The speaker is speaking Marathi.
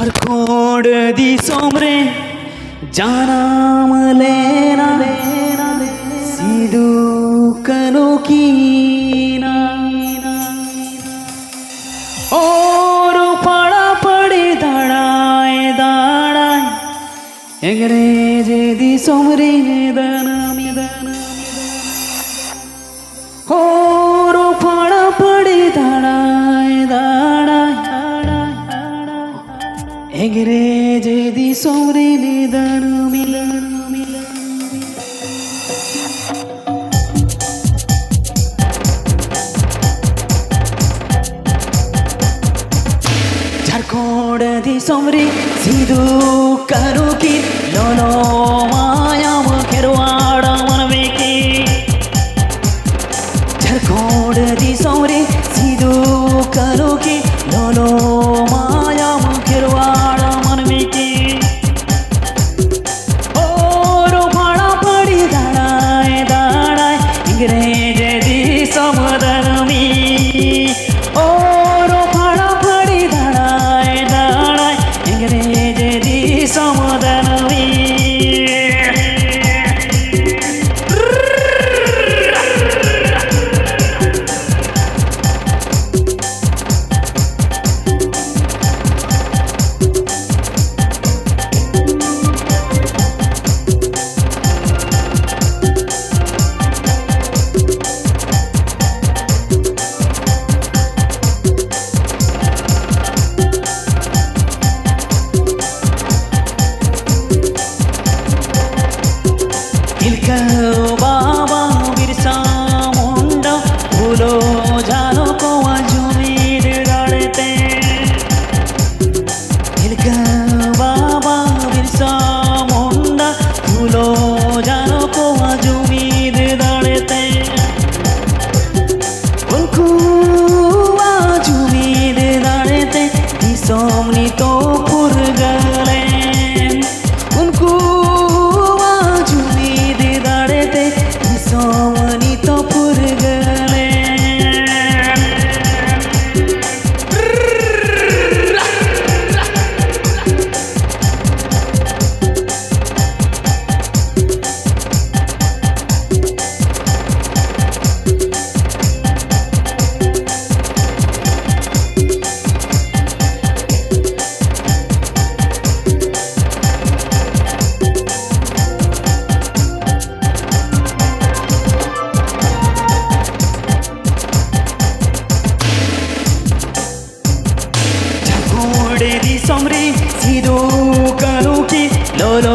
झारखंड दी सोमरे जाना मलेना सीधू कनो कीना और पड़ा पड़े दाड़ाए दाड़ाए अंग्रेजे दी सोमरे दनामी और पड़ा पड़े दाड़ाए दाड़ाए अंग्रेजे दी सोमरे दनामी झारखंड दी सोमरे सीधू करो की लोलो माया खेरवाड़ा मनवे की झारखंड दी सोमरे सीधू करो की लोलो माया खेरवाड़ा मनवे की और भाड़ा पड़ी दाड़ाए दाड़ाए अंग्रेज दी समदन में और भाड़ा पड़ी दाड़ाए दाड़ाए अंग्रेज दी समदन में बाबा बिरसा मुंडा भूलो जानो को जुमीर डालते बाबा बिरसा मुंडा भूलो जानो को जुमीर डालते उनको जुमीर डालते सोमनी तो पुर गले उनको सोमनी तो पुर गले दी सोमरे सीधू करो की लोलो